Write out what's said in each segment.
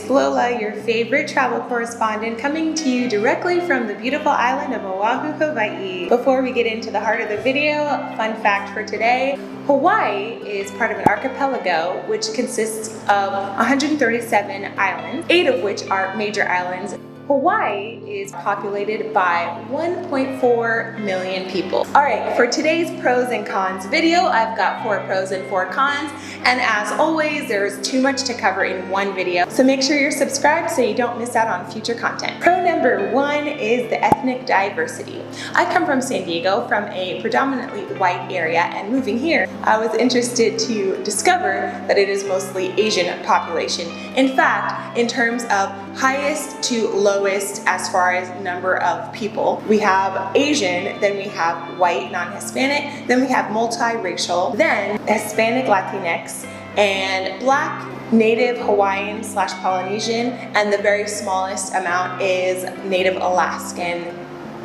It's Lola, your favorite travel correspondent, coming to you directly from the beautiful island of Oahu, Hawaii. Before we get into the heart of the video, fun fact for today, Hawaii is part of an archipelago which consists of 137 islands, 8 of which are major islands. Hawaii is populated by 1.4 million people. Alright, for today's pros and cons video, I've got 4 pros and 4 cons, and as always, there's too much to cover in one video, so make sure you're subscribed so you don't miss out on future content. Pro number 1 is the ethnic diversity. I come from San Diego, from a predominantly white area, and moving here, I was interested to discover that it is mostly Asian population. In fact, in terms of highest to lowest as far as number of people, we have Asian, then we have white non-Hispanic, then we have multiracial, then Hispanic Latinx, and Black, Native Hawaiian / Polynesian, and the very smallest amount is Native Alaskan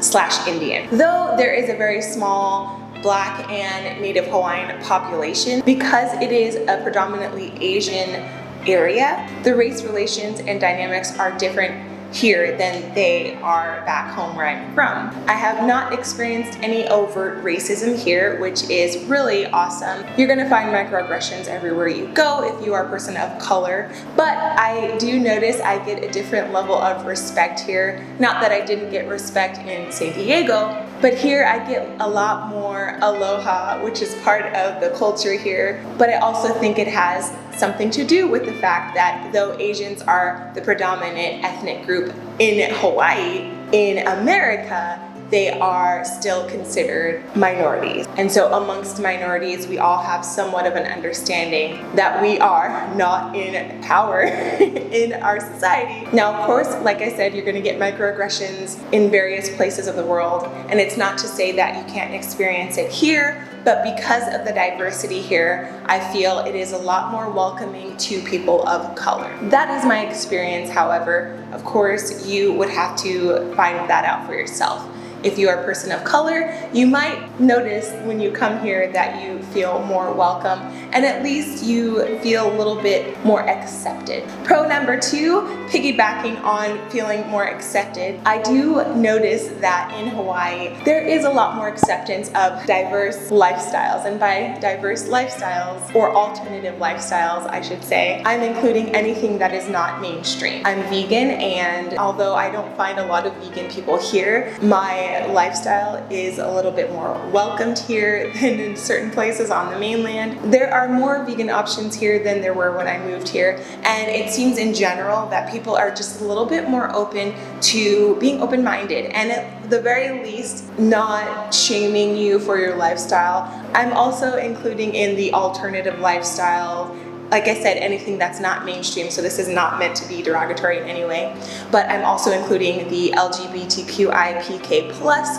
/ Indian. Though there is a very small Black and Native Hawaiian population, because it is a predominantly Asian area, the race relations and dynamics are different here than they are back home where I'm from. I have not experienced any overt racism here, which is really awesome. You're gonna find microaggressions everywhere you go if you are a person of color, but I do notice I get a different level of respect here. Not that I didn't get respect in San Diego, but here I get a lot more aloha, which is part of the culture here. But I also think it has something to do with the fact that though Asians are the predominant ethnic group in Hawaii, in America, they are still considered minorities. And so amongst minorities, we all have somewhat of an understanding that we are not in power in our society. Now, of course, like I said, you're gonna get microaggressions in various places of the world. And it's not to say that you can't experience it here, but because of the diversity here, I feel it is a lot more welcoming to people of color. That is my experience, however. Of course, you would have to find that out for yourself. If you are a person of color, you might notice when you come here that you feel more welcome, and at least you feel a little bit more accepted. Pro number 2, piggybacking on feeling more accepted, I do notice that in Hawaii, there is a lot more acceptance of diverse lifestyles. And by diverse lifestyles, or alternative lifestyles, I should say, I'm including anything that is not mainstream. I'm vegan, and although I don't find a lot of vegan people here, my lifestyle is a little bit more welcomed here than in certain places on the mainland. There are more vegan options here than there were when I moved here, and it seems in general that people are just a little bit more open to being open-minded, and at the very least not shaming you for your lifestyle. I'm also including in the alternative lifestyle, like I said, anything that's not mainstream, so this is not meant to be derogatory in any way, but I'm also including the LGBTQIPK+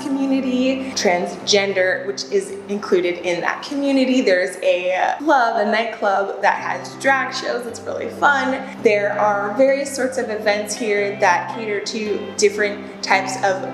community, transgender, which is included in that community. There's a nightclub that has drag shows. It's really fun. There are various sorts of events here that cater to different types of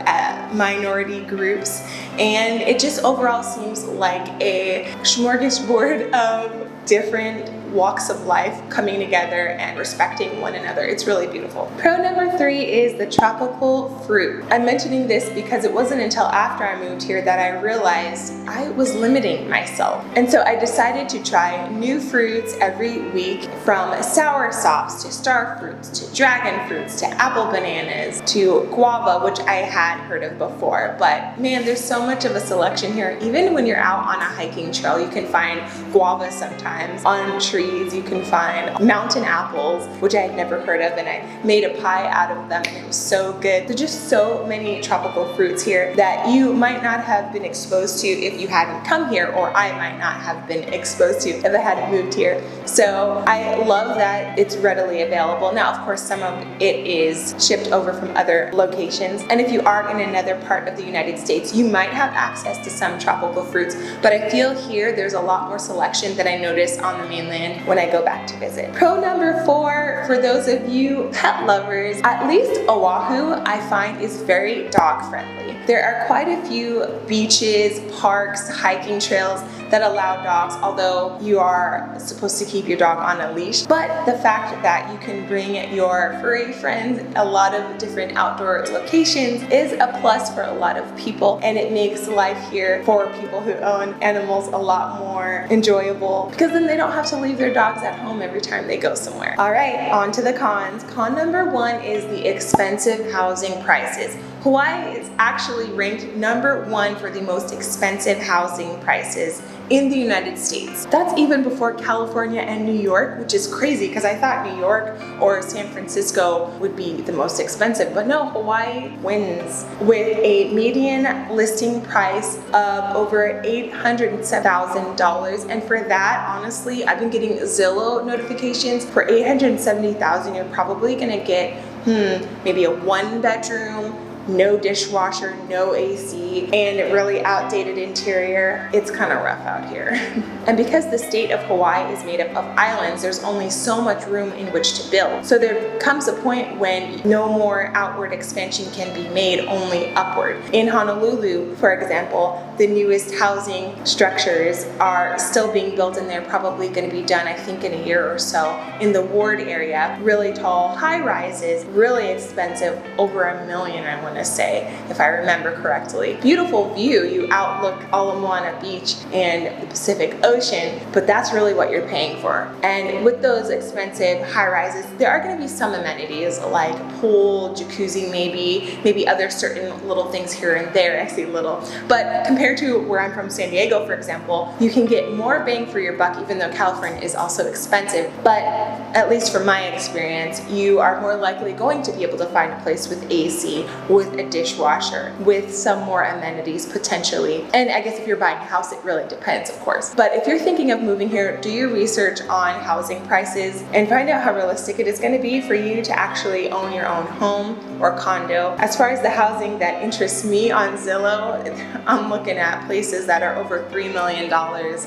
minority groups, and it just overall seems like a smorgasbord of different walks of life coming together and respecting one another. It's really beautiful. Pro number 3 is the tropical fruit. I'm mentioning this because it wasn't until after I moved here that I realized I was limiting myself. And so I decided to try new fruits every week, from sour sops to star fruits to dragon fruits to apple bananas to guava, which I had heard of before. But man, there's so much of a selection here. Even when you're out on a hiking trail, you can find guava sometimes. On trees, you can find mountain apples, which I had never heard of, and I made a pie out of them, and it was so good. There's just so many tropical fruits here that you might not have been exposed to if you hadn't come here, or I might not have been exposed to if I hadn't moved here. So I love that it's readily available. Now, of course, some of it is shipped over from other locations, and if you are in another part of the United States, you might have access to some tropical fruits, but I feel here there's a lot more selection than I noticed on the mainland. plan when I go back to visit. Pro number 4, for those of you pet lovers, at least Oahu I find is very dog friendly. There are quite a few beaches, parks, hiking trails that allow dogs, although you are supposed to keep your dog on a leash. But the fact that you can bring your furry friends a lot of different outdoor locations is a plus for a lot of people, and it makes life here for people who own animals a lot more enjoyable, because then they don't have to leave their dogs at home every time they go somewhere. All right, on to the cons. Con number 1 is the expensive housing prices. Hawaii is actually ranked number 1 for the most expensive housing prices in the United States. That's even before California and New York, which is crazy because I thought New York or San Francisco would be the most expensive, but no, Hawaii wins with a median listing price of over $807,000. And for that, honestly, I've been getting Zillow notifications. For $870,000, you're probably gonna get maybe a 1-bedroom, no dishwasher, no AC, and really outdated interior. It's kind of rough out here. And because the state of Hawaii is made up of islands, there's only so much room in which to build. So there comes a point when no more outward expansion can be made, only upward. In Honolulu, for example, the newest housing structures are still being built, and they're probably going to be done, I think, in a year or so. In the Ward area, really tall high rises, really expensive, over $1 million, I want to say, if I remember correctly. Beautiful view, you outlook Ala Moana Beach and the Pacific Ocean, but that's really what you're paying for. And with those expensive high rises, there are going to be some amenities like pool, jacuzzi, maybe other certain little things here and there. I say little, but compared to where I'm from, San Diego, for example, you can get more bang for your buck, even though California is also expensive. But at least from my experience, you are more likely going to be able to find a place with AC, with a dishwasher, with some more amenities potentially. And I guess if you're buying a house, it really depends, of course. But if you're thinking of moving here, do your research on housing prices and find out how realistic it is going to be for you to actually own your own home or condo. As far as the housing that interests me on Zillow, I'm looking at places that are over $3 million.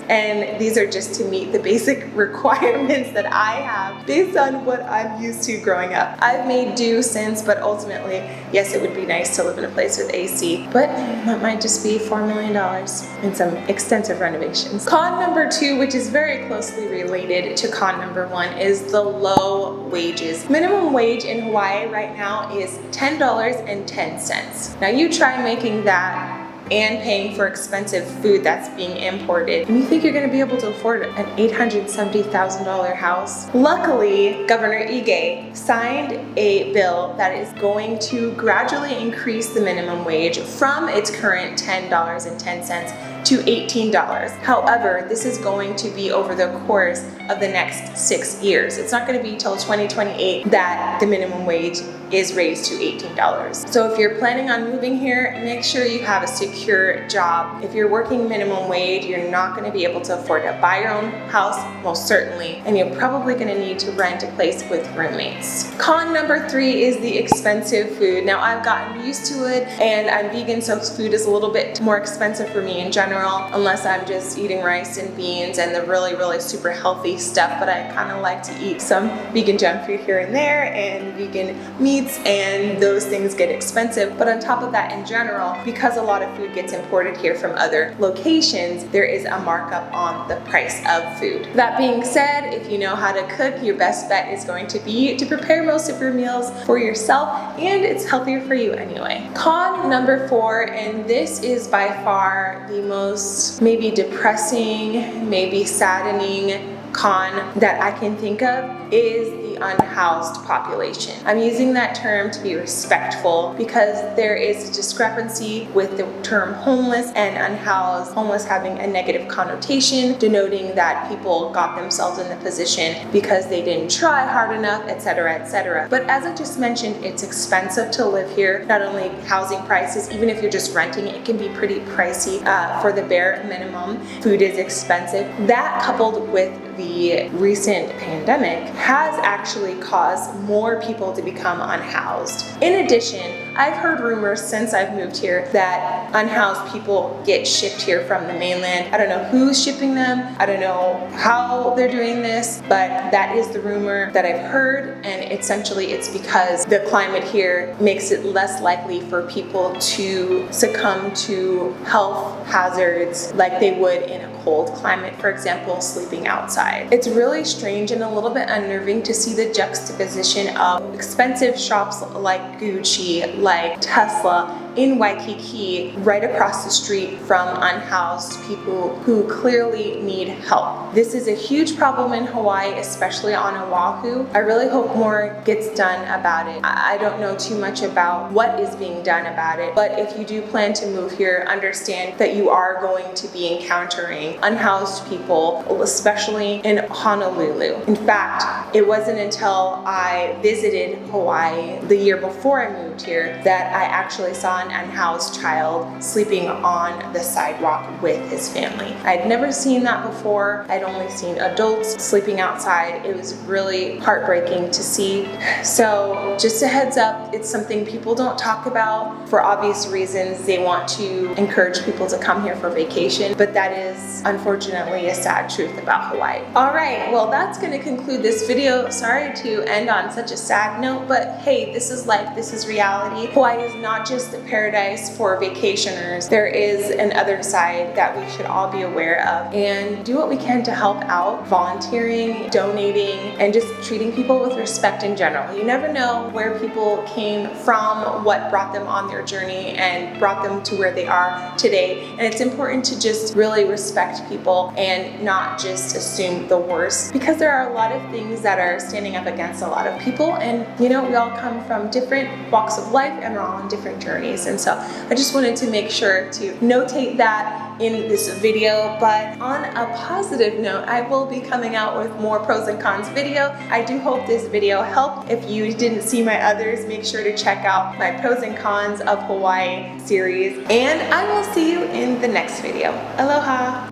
And these are just to meet the basic requirements that I have based on what I'm used to growing up. I've made do since, but ultimately, yes, it would be nice to live in a place with AC, but that might just be $4 million and some extensive renovations. Con number 2, which is very closely related to con number 1, is the low wages. Minimum wage in Hawaii right now is $10.10. Now you try making that and paying for expensive food that's being imported, and you think you're going to be able to afford an $870,000 house? Luckily, Governor Ige signed a bill that is going to gradually increase the minimum wage from its current $10.10 to $18. However, this is going to be over the course of the next 6 years. It's not going to be till 2028 that the minimum wage is raised to $18. So if you're planning on moving here, make sure you have a secure job. If you're working minimum wage, you're not going to be able to afford to buy your own house, most certainly, and you're probably going to need to rent a place with roommates. Con number 3 is the expensive food. Now I've gotten used to it, and I'm vegan, so food is a little bit more expensive for me in general, unless I'm just eating rice and beans and the really, really super healthy stuff. But I kind of like to eat some vegan junk food here and there, and vegan meats, and those things get expensive. But on top of that, in general, because a lot of food gets imported here from other locations, there is a markup on the price of food. That being said, if you know how to cook, your best bet is going to be to prepare most of your meals for yourself, and it's healthier for you anyway. Con number 4, and this is by far the most maybe depressing, maybe saddening con that I can think of, is the unhoused population. I'm using that term to be respectful because there is a discrepancy with the term homeless and unhoused. Homeless having a negative connotation, denoting that people got themselves in the position because they didn't try hard enough, etc., etc. But as I just mentioned, it's expensive to live here. Not only housing prices, even if you're just renting, it can be pretty pricey for the bare minimum. Food is expensive. That coupled with the recent pandemic has actually caused more people to become unhoused. In addition, I've heard rumors since I've moved here that unhoused people get shipped here from the mainland. I don't know who's shipping them. I don't know how they're doing this, but that is the rumor that I've heard, and essentially it's because the climate here makes it less likely for people to succumb to health hazards like they would in a cold climate, for example, sleeping outside. It's really strange and a little bit unnerving to see the juxtaposition of expensive shops like Gucci, like Tesla in Waikiki, right across the street from unhoused people who clearly need help. This is a huge problem in Hawaii, especially on Oahu. I really hope more gets done about it. I don't know too much about what is being done about it, but if you do plan to move here, understand that you are going to be encountering unhoused people, especially in Honolulu. In fact, it wasn't until I visited Hawaii the year before I moved here that I actually saw an unhoused child sleeping on the sidewalk with his family. I'd never seen that before. I'd only seen adults sleeping outside. It was really heartbreaking to see. So just a heads up, it's something people don't talk about for obvious reasons. They want to encourage people to come here for vacation, but that is unfortunately a sad truth about Hawaii. All right, well, that's going to conclude this video. Sorry to end on such a sad note, but hey, this is life, this is reality. Hawaii is not just a paradise for vacationers. There is an other side that we should all be aware of, and do what we can to help out, volunteering, donating, and just treating people with respect in general. You never know where people came from, what brought them on their journey and brought them to where they are today. And it's important to just really respect people and not just assume the worst, because there are a lot of things that are standing up against a lot of people, and you know, we all come from different walks of life and we're all on different journeys. And so I just wanted to make sure to notate that in this video. But on a positive note, I will be coming out with more pros and cons video. I do hope this video helped. If you didn't see my others, make sure to check out my pros and cons of Hawaii series, and I will see you in the next video. Aloha!